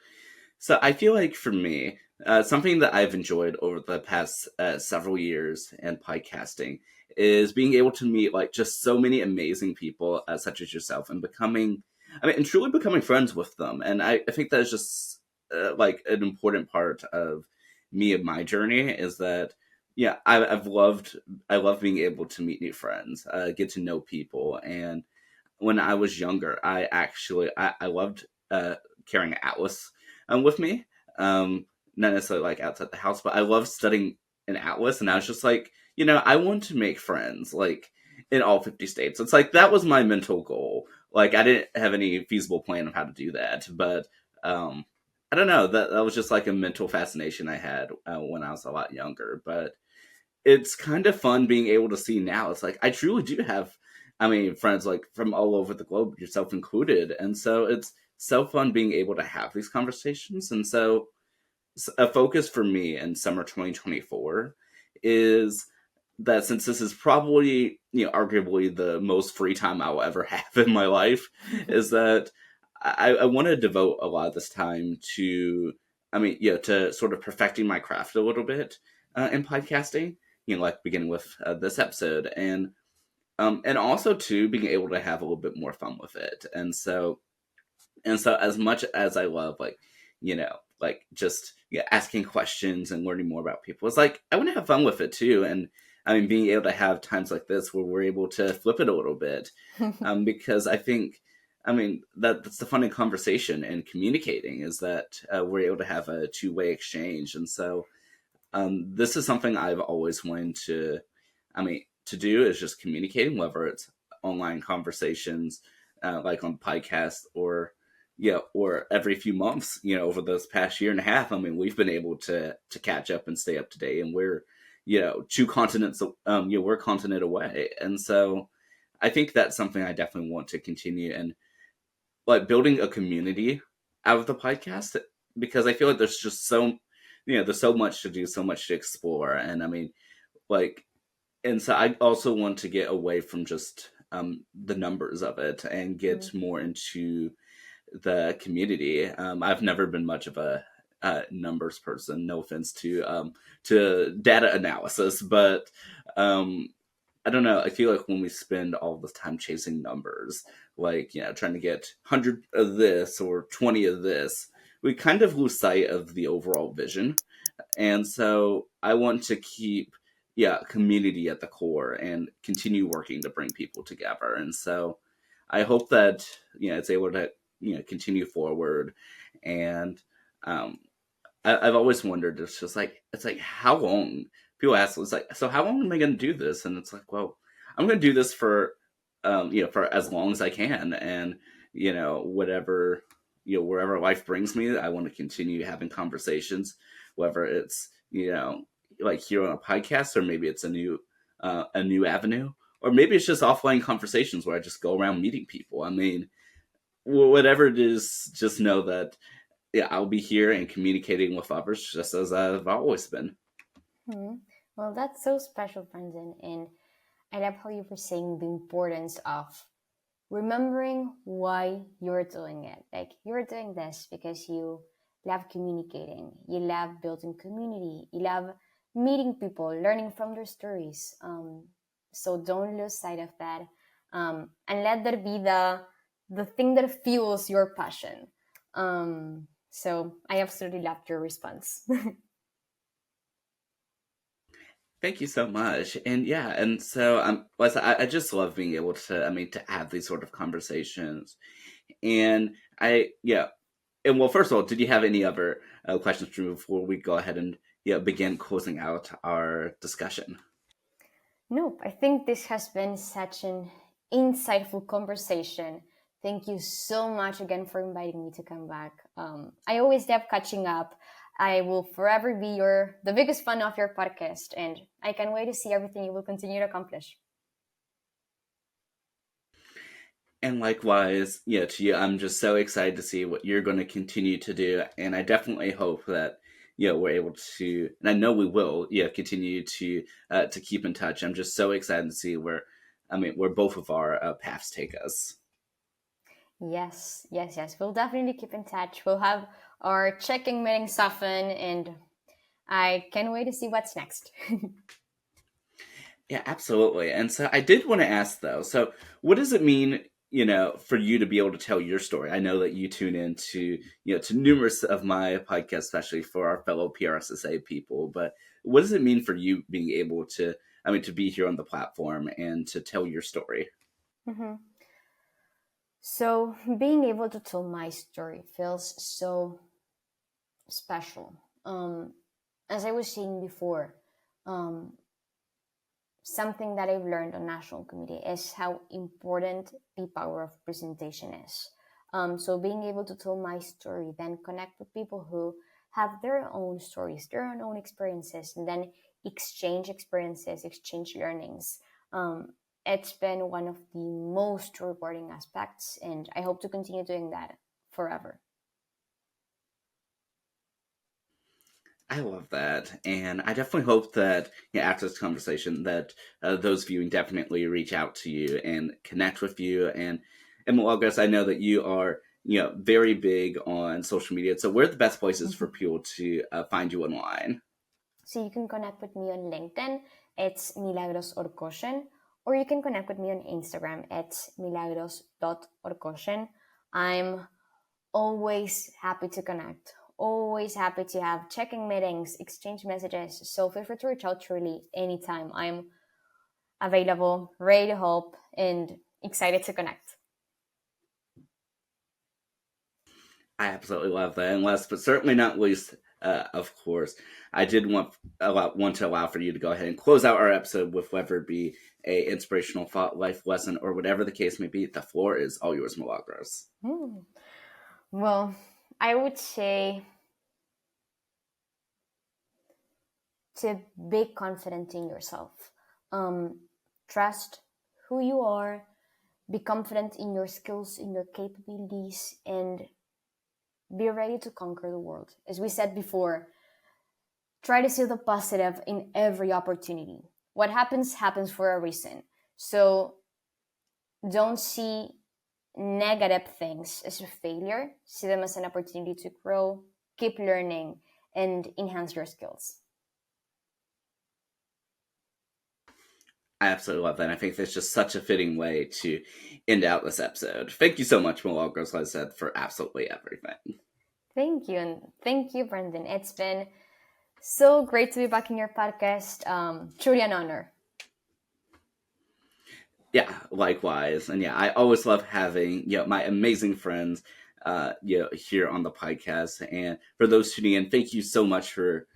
I feel like for me, something that I've enjoyed over the past several years in podcasting is being able to meet like just so many amazing people such as yourself, and and truly becoming friends with them. And I think that is just like an important part of me and my journey, is that yeah, I love being able to meet new friends, get to know people. And when I was younger, I loved carrying an atlas with me. Not necessarily like outside the house, but I loved studying an atlas, and I was just like, I want to make friends like in all 50 states. It's like that was my mental goal. Like I didn't have any feasible plan of how to do that, but I don't know, that was just like a mental fascination I had when I was a lot younger. But it's kind of fun being able to see now. It's like I truly do have, friends like from all over the globe, yourself included, and so it's so fun being able to have these conversations. And so a focus for me in summer 2024 is that, since this is probably arguably the most free time I'll ever have in my life, is that I want to devote a lot of this time to to sort of perfecting my craft a little bit in podcasting. Like beginning with this episode, and also to being able to have a little bit more fun with it. And so as much as I love like just asking questions and learning more about people, it's like I want to have fun with it too. And being able to have times like this where we're able to flip it a little bit, because I think that's the fun in conversation and communicating, is that we're able to have a two-way exchange. And so this is something I've always wanted to do, is just communicating, whether it's online conversations, like on podcasts, or every few months, over this past year and a half. We've been able to catch up and stay up to date, and we're, two continents, we're a continent away. And so I think that's something I definitely want to continue, and like building a community out of the podcast, because I feel like there's just there's so much to do, so much to explore. And like, and so I also want to get away from just the numbers of it and get more into the community. I've never been much of a numbers person. No offense to data analysis, but I don't know. I feel like when we spend all this time chasing numbers, like trying to get 100 of this or 20 of this, we kind of lose sight of the overall vision. And so I want to keep community at the core and continue working to bring people together. And so I hope that it's able to continue forward. And I've always wondered, it's like how long, people ask, it's like, so how long am I going to do this? And it's like, well, I'm going to do this for for as long as I can. And whatever, wherever life brings me, I want to continue having conversations, whether it's like here on a podcast, or maybe it's a new avenue, or maybe it's just offline conversations where I just go around meeting people. Whatever it is, just know that I'll be here and communicating with others just as I've always been. Well, that's so special, Brendan. And I love how you were saying the importance of remembering why you're doing it. Like, you're doing this because you love communicating, you love building community, you love meeting people, learning from their stories. So don't lose sight of that, and let that be the thing that fuels your passion. So I absolutely loved your response. Thank you so much. And yeah, and so I just love being able to have these sort of conversations. And and well, first of all, did you have any other questions for me before we go ahead and begin closing out our discussion? Nope, I think this has been such an insightful conversation. Thank you so much again for inviting me to come back. I always love catching up. I will forever be the biggest fan of your podcast, and I can't wait to see everything you will continue to accomplish. And likewise, to you, I'm just so excited to see what you're going to continue to do. And I definitely hope that we're able to, and I know we will, continue to keep in touch. I'm just so excited to see where both of our paths take us. Yes. We'll definitely keep in touch. We'll have our checking meetings often, and I can't wait to see what's next. Yeah, absolutely. And so I did want to ask though, so what does it mean, for you to be able to tell your story? I know that you tune into, to numerous of my podcasts, especially for our fellow PRSSA people, but what does it mean for you being able to, to be here on the platform and to tell your story? Mm-hmm. So being able to tell my story feels so special. As I was saying before, um, something that I've learned on national committee is how important the power of presentation is. So being able to tell my story, then connect with people who have their own stories, their own experiences, and then exchange experiences, exchange learnings. It's been one of the most rewarding aspects, and I hope to continue doing that forever. I love that, and I definitely hope that after this conversation, that those viewing definitely reach out to you and connect with you. And Milagros, I know that you are very big on social media. So, where are the best places for people to find you online? So you can connect with me on LinkedIn. It's Milagros Orcoyen. Or you can connect with me on Instagram. It's milagros.orcoyen. I'm always happy to connect. Always happy to have checking meetings, exchange messages. So feel free to reach out truly anytime. I'm available, ready to help, and excited to connect. I absolutely love that. And last but certainly not least, of course, I did want to allow for you to go ahead and close out our episode with whether it be a inspirational thought, life lesson, or whatever the case may be. The floor is all yours, Milagros. Well, I would say to be confident in yourself. Trust who you are, be confident in your skills, in your capabilities, and be ready to conquer the world. As we said before, try to see the positive in every opportunity. What happens, happens for a reason. So don't see negative things as a failure, see them as an opportunity to grow, keep learning, and enhance your skills. I absolutely love that. And I think that's just such a fitting way to end out this episode. Thank you so much, Milagros, like I said, for absolutely everything. Thank you. And thank you, Brendan. It's been so great to be back in your podcast. Truly an honor. Yeah, likewise. And I always love having, my amazing friends, here on the podcast. And for those tuning in, thank you so much for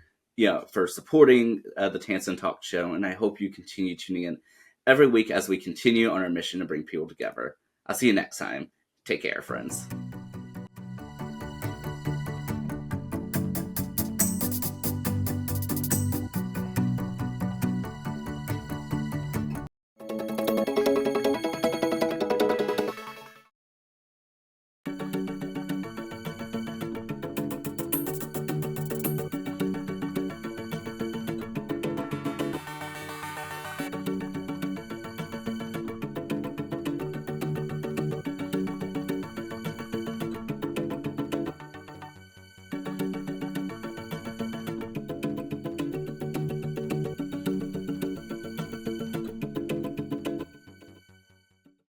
supporting the Tansson Talk Show. And I hope you continue tuning in every week as we continue on our mission to bring people together. I'll see you next time. Take care, friends.